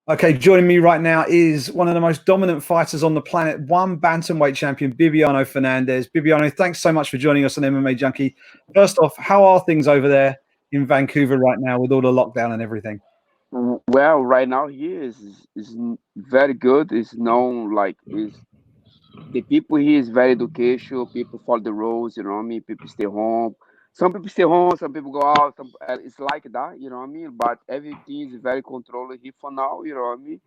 Okay, joining me right now is one of the most dominant fighters on the planet, one bantamweight champion, Bibiano Fernandes. Bibiano, thanks so much for joining us on MMA Junkie. First off, how are things over there in Vancouver right now with all the lockdown and everything? Well, right now here is very good. It's known like is the people here is very educational. People follow the rules. You know what I mean. People stay home. Some people stay home. Some people go out. It's like that. You know what I mean. But everything is very controlled here for now. You know what I mean.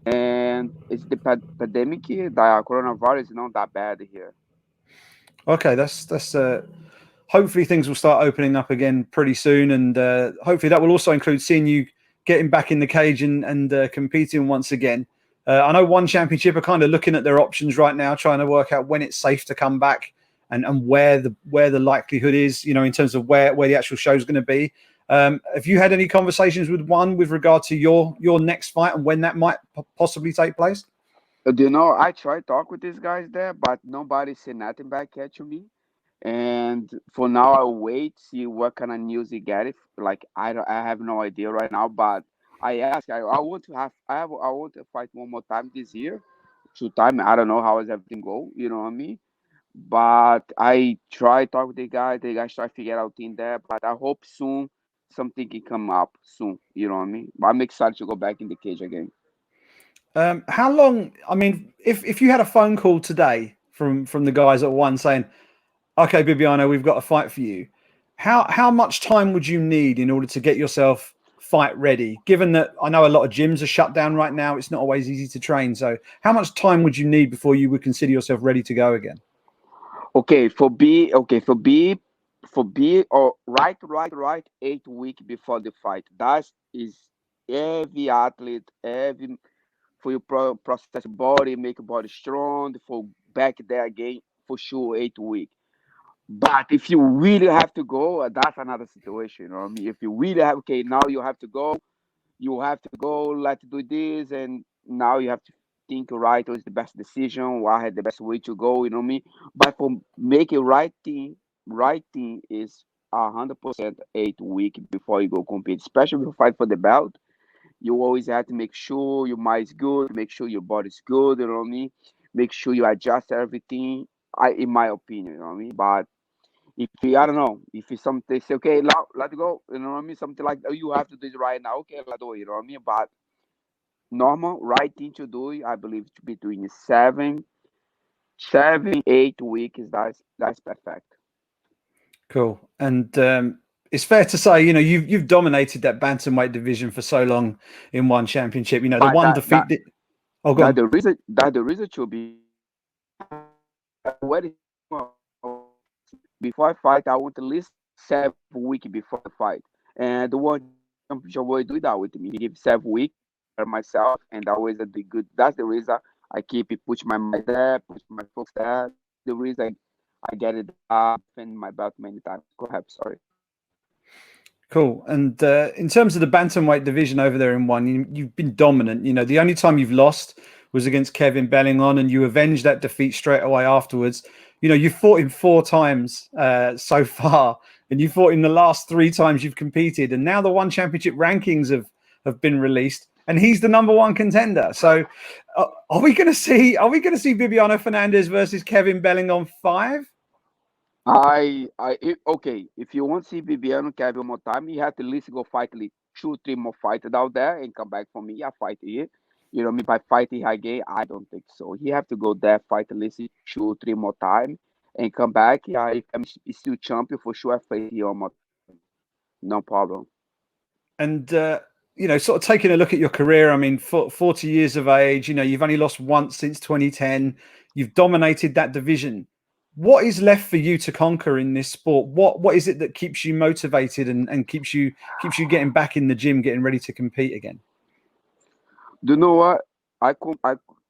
And it's the pandemic here. The coronavirus is not that bad here. Okay, that's hopefully things will start opening up again pretty soon, and hopefully that will also include seeing you getting back in the cage and competing once again. I know One Championship are kind of looking at their options right now, trying to work out when it's safe to come back and where the likelihood is, in terms of where the actual show is going to be. Have you had any conversations with One with regard to your next fight and when that might possibly take place? You know, I try talk with these guys there, but nobody say nothing back yet to me. And for now, I'll wait, see what kind of news he get. If like I have no idea right now. But I ask, I want to have, I want to fight one more time this year, 2 time. I don't know how does everything go. You know what I mean? But I try talk with the guy. The guys try to figure out thing there. But I hope soon something can come up soon. You know what I mean? But I'm excited to go back in the cage again. How long? I mean, if you had a phone call today from the guys at One saying, "Okay, Bibiano, we've got a fight for you," how much time would you need in order to get yourself fight ready? Given that I know a lot of gyms are shut down right now, it's not always easy to train. So, how much time would you need before you would consider yourself ready to go again? Okay, for B, or right, 8 week before the fight. That is every athlete, every for your process your body, make your body strong, for back there again, for sure 8 week. But if you really have to go, that's another situation. You know what I mean? If you really have, okay, now you have to go, let's do this, and now you have to think right what is the best decision, what had the best way to go, you know what I mean? But for make a right thing is 100% 8 week before you go compete, especially if you fight for the belt. You always have to make sure your mind is good, make sure your body's good, you know what I mean? Make sure you adjust everything. In my opinion, you know what I mean? But if you, I don't know, if it's something, they say, okay, let's go, you know what I mean? Something like, oh, you have to do it right now, okay, let's do it, you know what I mean? But normal, right thing to do, I believe, to be doing 8 weeks. That's perfect. Cool. And it's fair to say, you've dominated that bantamweight division for so long in One Championship. The But one that defeat. that Oh, go that on. the reason to be what is before I fight, I want at least 7 weeks before the fight. And the one championship will do that with me. He gives 7 weeks for myself, and always at the good. That's the reason I keep it, push my mind there, push my focus there. That's the reason I get it. Defend my belt many times. Go ahead, sorry. Cool. And in terms of the bantamweight division over there in One, you've been dominant. The only time you've lost was against Kevin Belingon, and you avenged that defeat straight away afterwards. You fought him 4 times so far, and you fought him the last 3 times you've competed. And now the One Championship rankings have been released, and he's the #1 contender. So, are we going to see Bibiano Fernandes versus Kevin Belingon 5? Okay. If you want to see Bibiano Kevin one more time, you have to at least go fight like 2, 3 more fights out there and come back for me. I fight here. You know me by fighting again. I don't think so. He have to go there, fight at least 2, 3 more time, and come back. Yeah, if I'm still champion for sure, I fight here one more time. No problem. And sort of taking a look at your career, I mean, 40 years of age, you've only lost once since 2010. You've dominated that division. What is left for you to conquer in this sport? What is it that keeps you motivated and keeps you getting back in the gym, getting ready to compete again? Do you know what?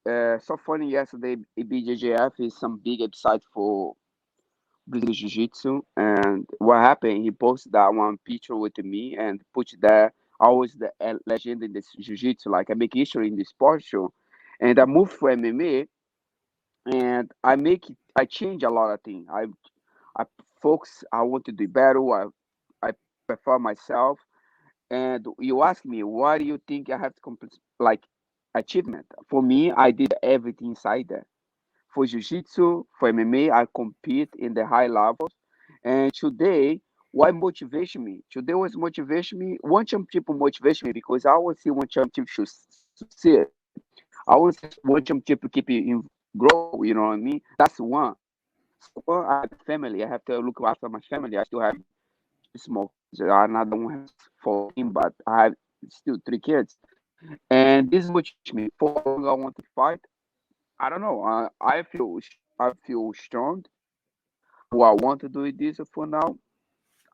So funny yesterday. BJJF is some big website for Brazilian Jiu Jitsu. And what happened, he posted that one picture with me and put there always the legend in this Jiu Jitsu, like I make history in the sports show. And I moved for MMA, and I change a lot of things. I focus, I want to do better, I perform myself. And you ask me, why do you think I have to complete? Like, achievement. For me, I did everything inside there. For jiu-jitsu, for MMA, I compete in the high levels. And today, what motivates me? Today was motivation me. One championship motivation me because I want to see one championship should succeed. I want to see one championship to keep it in grow. You know what I mean? That's one. So one, I have a family. I have to look after my family. I still have small kids. Another one has 14, but I have still 3 kids. And this motivates me. For how long I want to fight, I don't know. I feel strong. Who I want to do this for now.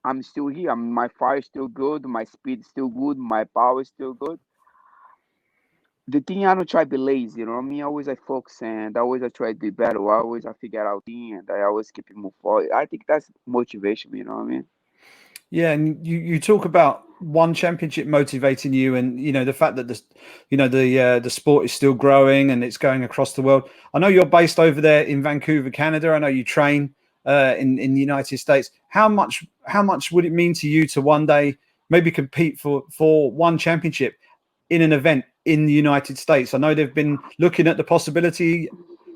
I'm still here. My fire is still good. My speed is still good. My power is still good. The thing I don't try to be lazy. You know what I mean? Always I focus and always I try to be better. Always I figure out thing and I always keep it move forward. I think that's motivation. You know what I mean? Yeah, and you talk about one championship motivating you, and the fact that the sport is still growing and it's going across the world. I know you're based over there in Vancouver, Canada. I know you train in the United States. How much would it mean to you to one day maybe compete for one championship in an event in the United States? I know they've been looking at the possibility.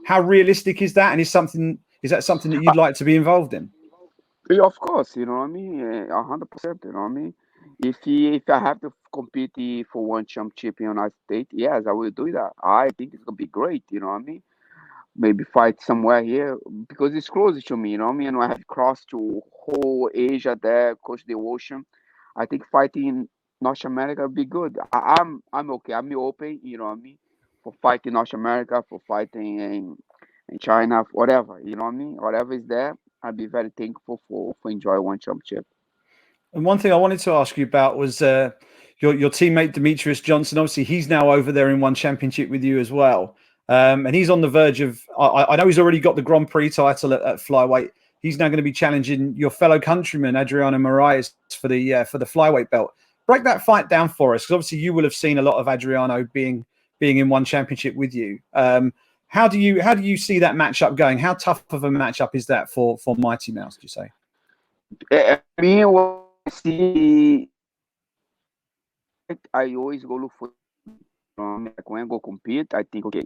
How realistic is that? And is that something that you'd like to be involved in? Yeah, of course. You know what I mean? 100%. You know what I mean? If I have to compete for one championship in the United States, yes, I will do that. I think it's gonna be great. You know what I mean? Maybe fight somewhere here because it's closer to me, you know what I mean? I have crossed to whole Asia there, across the ocean. I think fighting in North America would be good. I'm okay. I'm open, you know what I mean? For fighting North America, for fighting in China, whatever, you know what I mean? Whatever is there, I'd be very thankful for enjoy one championship. And one thing I wanted to ask you about was your teammate Demetrius Johnson. Obviously, he's now over there in one championship with you as well, and he's on the verge of. I know he's already got the Grand Prix title at flyweight. He's now going to be challenging your fellow countryman Adriano Moraes for the flyweight belt. Break that fight down for us, because obviously you will have seen a lot of Adriano being in one championship with you. How do you see that matchup going? How tough of a matchup is that for Mighty Mouse? Do you say? I mean, what I see, I always go look for, like when I go compete, I think, okay,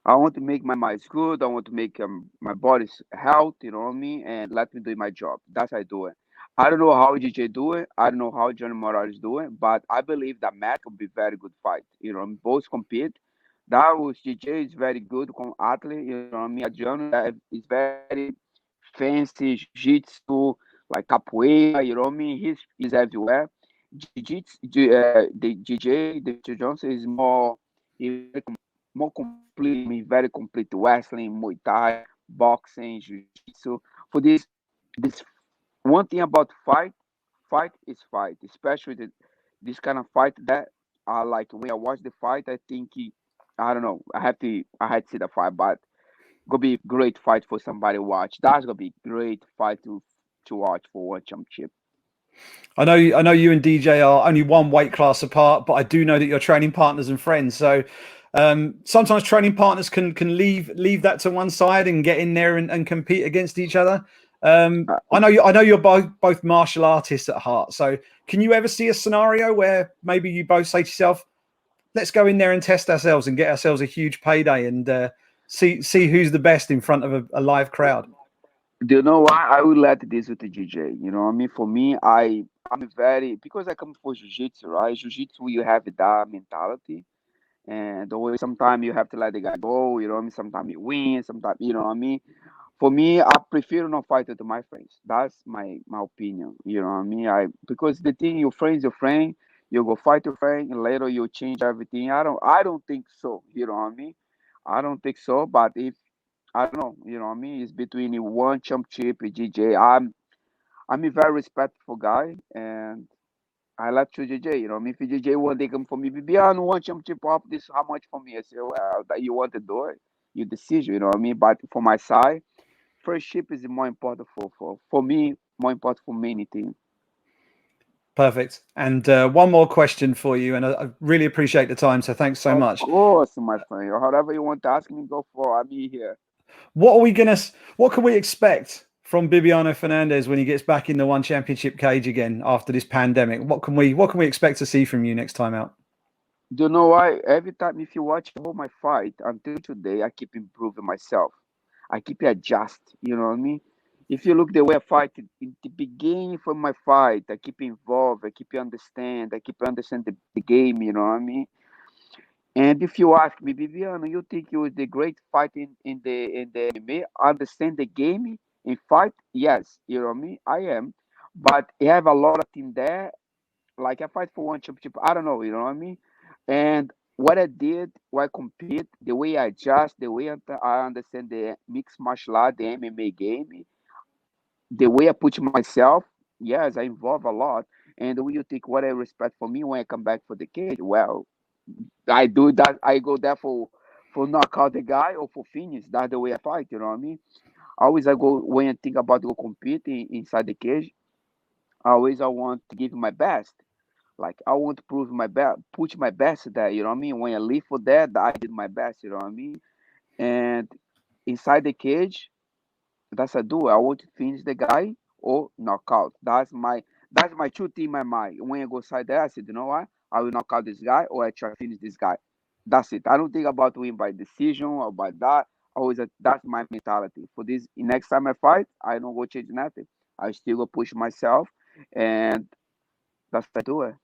I want to make my mind good. I want to make my body's health, you know what I mean? And let me do my job. That's how I do it. I don't know how DJ do it. I don't know how Johnny Morales do it, but I believe that Matt will be very good fight. You know, both compete. That was DJ is very good athlete. You know what I mean? Adriano is very fancy jiu-jitsu, like capoeira. You know what I mean? He's everywhere. Jiu-jitsu, the DJ, the Johnson is more complete, I mean, very complete wrestling, Muay Thai, boxing, Jiu-Jitsu. For this one thing about fight is fight, especially this kind of fight that I like. When I watch the fight, I think I don't know. I had to see the fight, but gonna be great fight for somebody to watch. That's gonna be great fight to watch for one championship. I know you and DJ are only one weight class apart, but I do know that you're training partners and friends. So sometimes training partners can leave that to one side and get in there and compete against each other. I know you're both martial artists at heart. So can you ever see a scenario where maybe you both say to yourself, "Let's go in there and test ourselves and get ourselves a huge payday and see who's the best in front of a live crowd"? Do you know why I will let this with the DJ? You know what I mean? For me, I'm very because I come for jiu-jitsu, right? Jiu-jitsu, you have that mentality. And always sometimes you have to let the guy go, you know what I mean? Sometimes you win, sometimes you know what I mean. For me, I prefer not fight with my friends. That's my opinion. You know what I mean? I because the thing your friend, you go fight your friend and later you change everything. I don't think so. You know what I mean? I don't think so. But if I don't know, you know what I mean? It's between the one championship and GJ. I'm a very respectful guy and I left to JJ, you know. I mean, if JJ one day come for me, Bibiano one championship off this, how much for me? I say, well, that you want to do it, your decision, you know what I mean. But for my side, first ship is more important for me, more important for many things. Perfect. And one more question for you, and I really appreciate the time. So thanks so Of much. course, my friend. However you want to ask me, go for. I'm here. What are we gonna? What can we expect from Bibiano Fernandes when he gets back in the one championship cage again after this pandemic? What can we expect to see from you next time out? Do you know why? Every time, if you watch all my fight until today, I keep improving myself. I keep adjust. You know what I mean? If you look the way I fight in the beginning from my fight, I keep involved. I keep understand the game. You know what I mean? And if you ask me, Bibiano, you think you was the great fight in the MMA? Understand the game in fight? Yes, you know what I mean. I am, but you have a lot of team there. Like I fight for one championship. I don't know, you know what I mean. And what I did, why I compete, the way I adjust, the way I understand the mixed martial art, the MMA game, the way I put myself. Yes, I involve a lot. And when you think what I respect for me when I come back for the cage, well, I do that. I go there for knock out the guy or for finish. That's the way I fight. You know what I mean? Always I go when I think about go compete inside the cage. Always I want to give my best. Like I want to prove my best, put my best there. You know what I mean? When I leave for that, I did my best. You know what I mean? And inside the cage, that's I do. I want to finish the guy or knock out. That's my truth in my mind. When I go inside there, I said, you know what? I will knock out this guy or I try to finish this guy. That's it. I don't think about win by decision or by that. Always that's my mentality. For this next time I fight, I don't go change nothing. I still go push myself and that's what I do it.